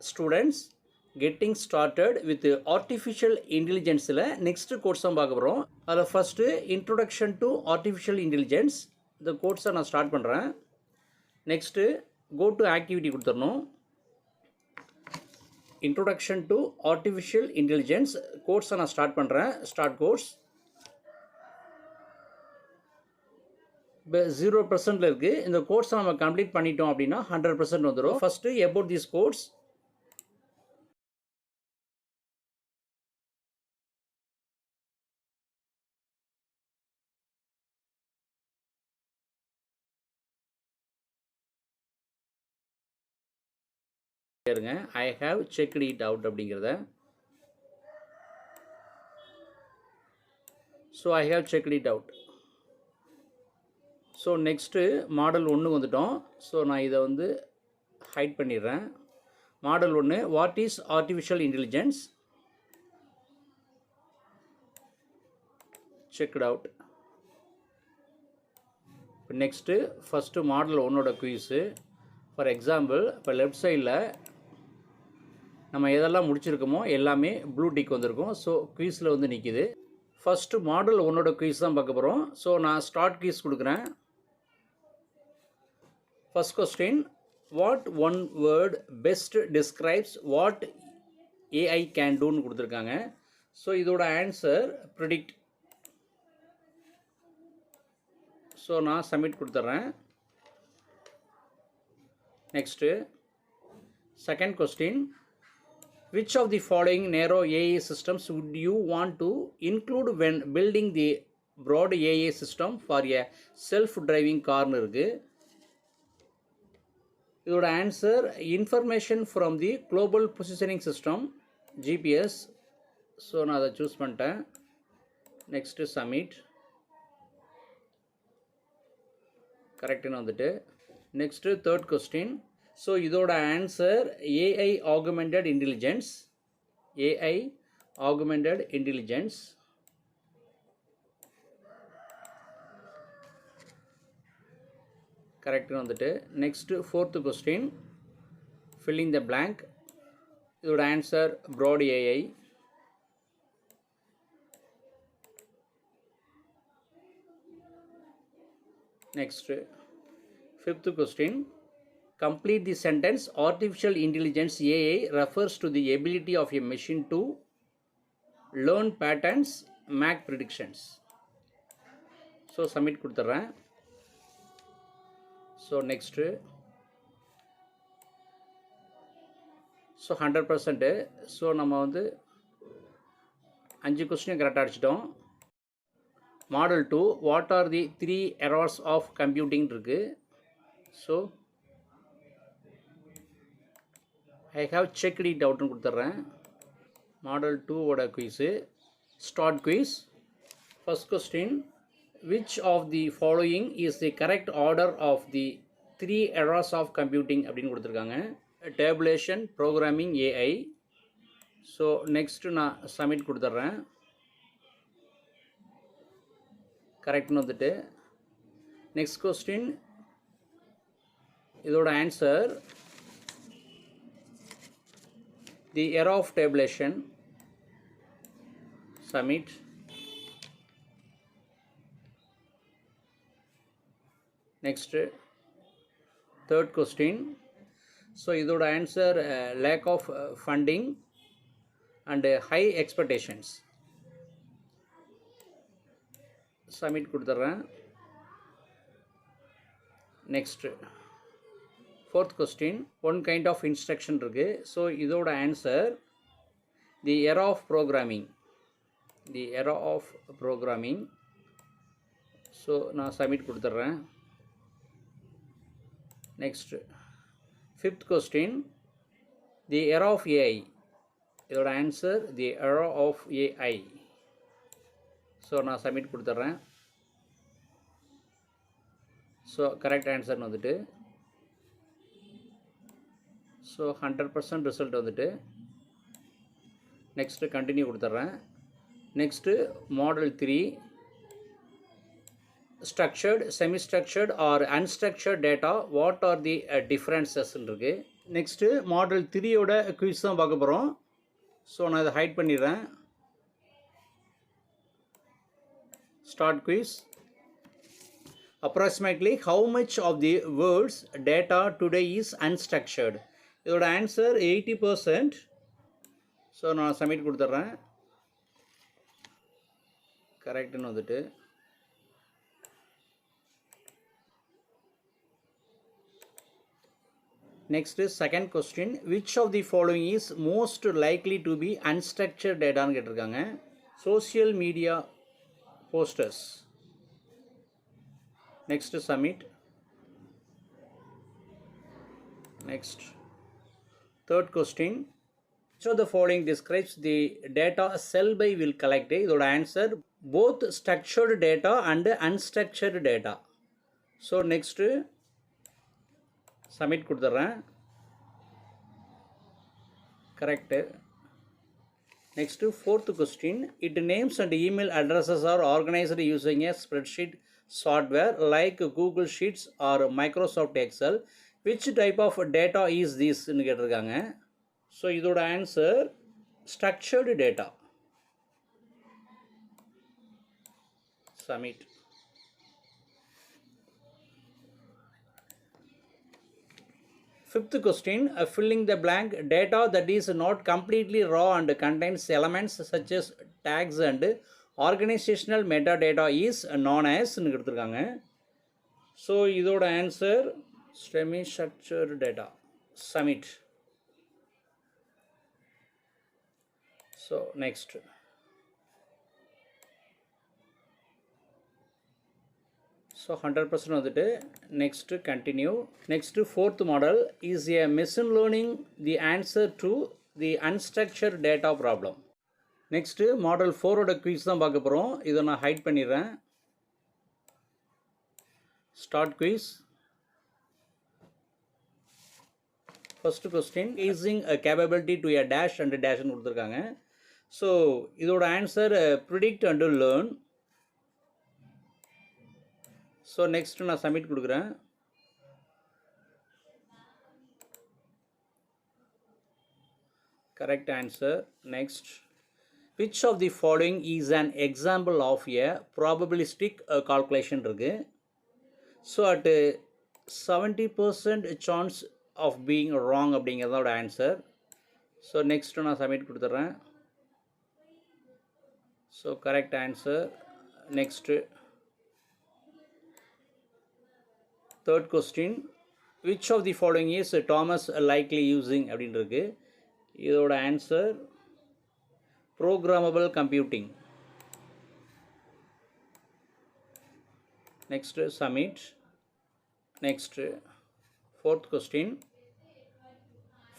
Students getting started with artificial இன்டெலிஜென்ஸில் next course தான் பார்க்க போகிறோம். அதில் first introduction to artificial intelligence இந்த கோர்ஸை நான் ஸ்டார்ட் பண்ணுறேன். நெக்ஸ்ட்டு கோ டு ஆக்டிவிட்டி கொடுத்துடணும். இன்ட்ரொடக்ஷன் டு ஆர்டிஃபிஷியல் இன்டெலிஜென்ஸ் கோர்ஸை நான் ஸ்டார்ட் பண்ணுறேன். Start course. இப்போ 0% இருக்குது. இந்த கோர்ஸை நம்ம கம்ப்ளீட் பண்ணிட்டோம் அப்படின்னா 100% வந்துடும். First about this course. I have checked it out அப்படிங்கிறத. So I have checked it out. So next module 1 வந்துட்டோம். ஸோ நான் இதை வந்து ஹைட் பண்ணிடுறேன். Module 1 what is artificial intelligence, checked out. இப்போ நெக்ஸ்ட்டு ஃபஸ்ட்டு மாடல் 1ஓட குயிஸு. ஃபார் எக்ஸாம்பிள் இப்போ left சைடில் நம்ம எதெல்லாம் முடிச்சிருக்கோமோ எல்லாமே ப்ளூ டிக் வந்திருக்கும். ஸோ குயிஸில் வந்து நிற்கிது. ஃபஸ்ட்டு மாடல் 1ஓட குயிஸ் தான் பார்க்க போகிறோம். ஸோ நான் ஸ்டார்ட் குயிஸ் கொடுக்குறேன். First question, what one word best describes what AI can டூன்னு கொடுத்துருக்காங்க. ஸோ இதோட ஆன்சர் ப்ரிடிக்ட். ஸோ நான் சப்மிட் கொடுத்துட்றேன். Next second question, which of the following narrow AI systems would you want to include when building the broad AI system for a self-driving carன்னு இருக்குது. இதோட answer information from the global positioning system GPS. So நான் அதை choose பண்ணிட்டேன். Next submit. கரெக்டுன்னு வந்துட்டு. Next third question. So இதோட answer AI augmented intelligence. AI augmented intelligence. கரெக்டுன்னு வந்துட்டு. Next fourth question, filling the blank. இதோட answer broad AI. Next fifth question, complete the sentence artificial intelligence AI refers to the ability of a machine to learn patterns, make predictions. So submit கொடுத்துறேன். So next, so 100%. so நம்ம வந்து 5 question கரெக்டாக அடிச்சிட்டோம். Module 2 what are the 3 errors of computing இருக்கு. So I have checked it அவுட்னு கொடுத்துட்றேன். Module 2ஓட quiz. Start quiz. First question, which of the following is the correct order of the 3 errors of computing அப்படின்னு கொடுத்துருக்காங்க. Tabulation, programming, AI. So next நான் submit கொடுத்துட்றேன். கரெக்ட்னு வந்துட்டு. நெக்ஸ்ட் கொஸ்டின், இதோட answer the error of tabulation. Submit. Next, third question. So இதோட answer lack of funding and high expectations. Submit கொடுத்துறேன். Next, fourth question, one kind of instruction இருக்கு. So இதோட answer the error of programming. The error of programming. So நான் submit கொடுத்துட்றேன். Next fifth question, the error of AI. இதோட answer the error of AI. So நான் submit கொடுத்துட்றேன். So correct ஆன்சர்னு வந்துட்டு. So 100% result வந்துட்டு. நெக்ஸ்ட்டு கண்டினியூ கொடுத்துட்றேன். Next model 3 structured, semi-structured or unstructured data, what are the differences இருக்கு. Next model 3யோட quiz தான் பார்க்க போகிறோம். ஸோ நான் இதை ஹைட் பண்ணிடுறேன். Start quiz. Approximately how much of the world's data today is unstructured? இதோட ஆன்சர் 80%. ஸோ நான் சப்மிட் கொடுத்துட்றேன். கரெக்டுன்னு வந்துட்டு next second question, which of the following is most likely to be unstructured டேட்டான்னு கேட்டிருக்காங்க. Social media posters. Next submit. Next third question, which of the following describes the data cell by will collect? இதோட answer both structured data and unstructured data. So next submit கொடுத்துட்றேன். correct. Next fourth question, it names and email addresses are organized using a spreadsheet software like Google Sheets or Microsoft Excel. Which type of data is this ன்னு கேட்டிருக்காங்க. So இதோட answer structured data. Submit. Fifth question, filling the blank, data that is not completely raw and contains elements such as tags and organizational metadata is known as ன்னு கொடுத்துருக்காங்க. So இதோட answer semi structured data. Submit. So next, so 100% வந்துட்டு next continue. Next fourth model is a machine learning the answer to the unstructured data problem. Next module 4ஓட quiz தான் பார்க்க போகிறோம். இதை நான் ஹைட் பண்ணிடுறேன். Start quiz. First question, easing a capability to a dash and டேஷ்னு கொடுத்துருக்காங்க. So இதோட answer predict and learn. So next நான் சப்மிட் கொடுக்குறேன். Correct answer. Next, which of the following is an example of a probabilistic calculation இருக்கு. So at 70% chance of being wrong அப்படிங்கிறதோட answer. So next நான் submit கொடுத்துட்றேன். So correct answer. Next third question, which of the following is Thomas likely using அப்படின்னு இருக்கு. இதோட answer programmable computing. Next submit. Next fourth question,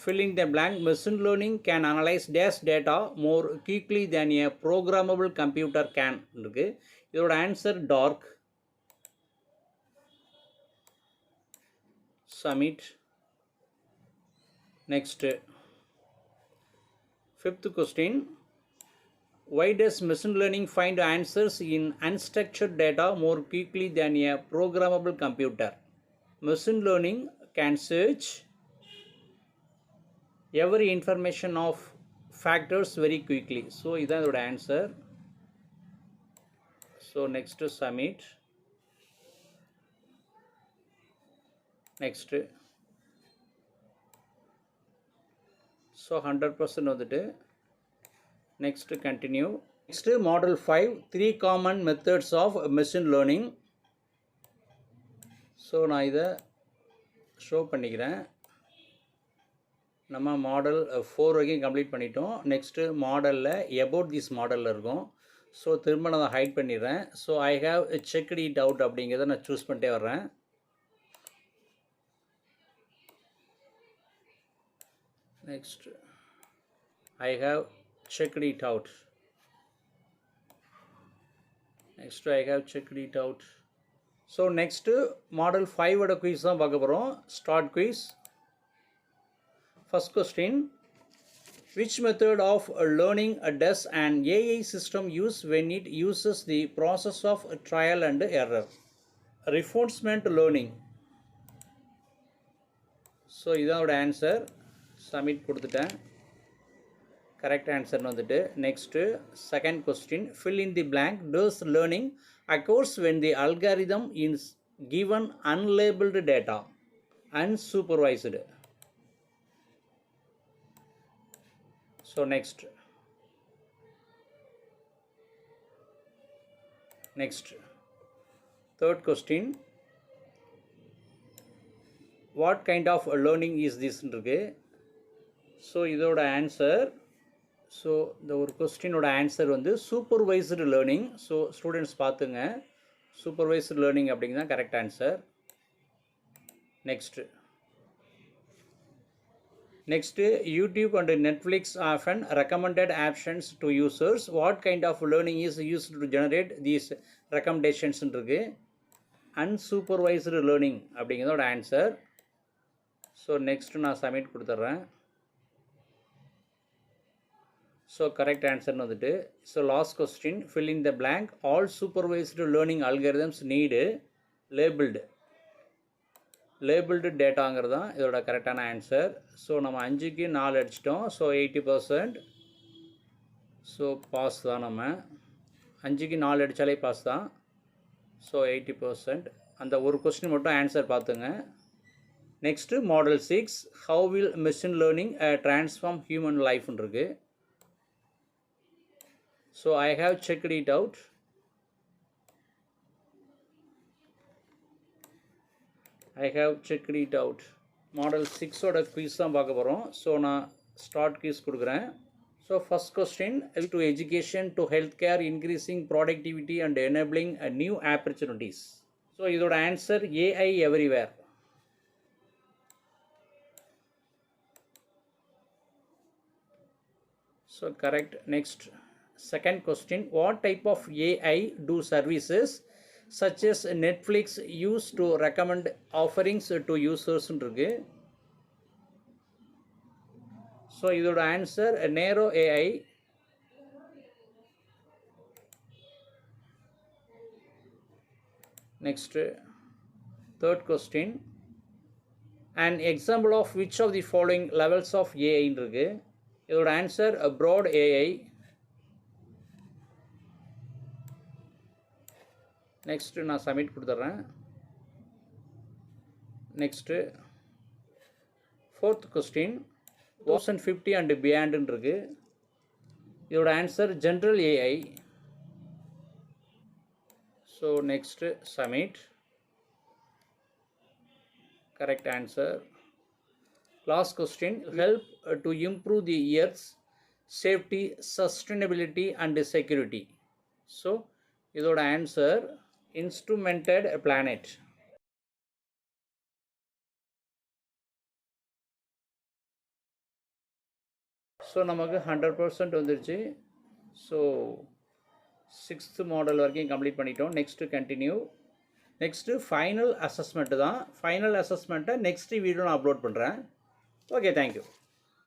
filling the blank, machine learning can analyze dash data more quickly than a programmable computer can இருக்கு. இதோட answer dark. Submit. Next fifth question, why does machine learning find answers in unstructured data more quickly than a programmable computer? Machine learning can search every information of factors very quickly. So இதான் இதோட answer. So next submit. Next so 100% வந்துட்டு next continue. Next model 5, 3 common methods of machine learning. So நான் இதை show பண்ணிக்கிறேன். நம்ம model 4 வரைக்கும் complete பண்ணிட்டோம். Next மாடலில் அபவுட் திஸ் மாடலில் இருக்கும். ஸோ திரும்ப நான் ஹைட் பண்ணிடுறேன். So I have checked it out அப்படிங்கிறத நான் சூஸ் பண்ணிட்டே வர்றேன். Next I have checked it out. Next I have checked it out. So next model 5 ஓட quiz தான் பார்க்க போகிறோம். Start quiz. First question, which method of learning does an AI system use when it uses the process of trial and error? Reinforcement learning. So இதோட answer submit கொடுத்துட்டேன். Correct ஆன்சர்னு வந்துட்டு next second question fill in the blank does learning occurs when the algorithm is given unlabeled data unsupervised. So next third question, what kind of learning is this இருக்கு. So இதோட answer, so இந்த ஒரு கொஸ்டினோட answer வந்து supervised learning. So students பார்த்துங்க, supervised learning அப்படிங்கிறது தான் correct answer. Next YouTube and Netflix often recommended options to users. What kind of learning is used to generate these recommendations இருக்கு. Unsupervised learning அப்படிங்கிறதோட answer. So next நான் submit கொடுத்துட்றேன். So correct ஆன்சர்னு வந்துட்டு so last question fill in the blank all supervised learning algorithms need labelled டேட்டாங்கிறது தான் இதோட கரெக்டான answer. So நம்ம 5க்கு 4 அடிச்சிட்டோம். ஸோ 80%. ஸோ பாஸ் தான், நம்ம 5க்கு 4 அடித்தாலே பாஸ் தான். ஸோ 80%. அந்த ஒரு கொஸ்டின் மட்டும் ஆன்சர் பார்த்துங்க. Next module 6 how will machine learning transform human லைஃப்னு இருக்குது. So I have checked it out. Model 6 ஓட quiz தான் பார்க்க போகிறோம். ஸோ நான் ஸ்டார்ட் quiz கொடுக்குறேன். So first question, to education to healthcare increasing productivity and enabling new opportunities. So இதோட answer AI everywhere. So correct. Next second question, what type of AI do services such as Netflix use to recommend offerings to users இருக்கு. So இதோட answer நேரோ AI. Next third question, an example of which of the following levels of AI இருக்கு. இதோட answer broad AI. Next நான் submit கொடுத்துட்றேன். Next fourth question 1050 and பியாண்டுன்னு இருக்குது. இதோட answer general AI. So next submit. Correct answer. Last question, help to improve the earths safety sustainability and security. So இதோட answer instrumented planet. So நமக்கு 100% வந்துருச்சு. So 6th model வரைக்கும் complete பண்ணிட்டோம். Next continue. Next final assessment தான். Final அசஸ்மெண்ட்டை next video நான் upload பண்ணுறேன். Okay, thank you.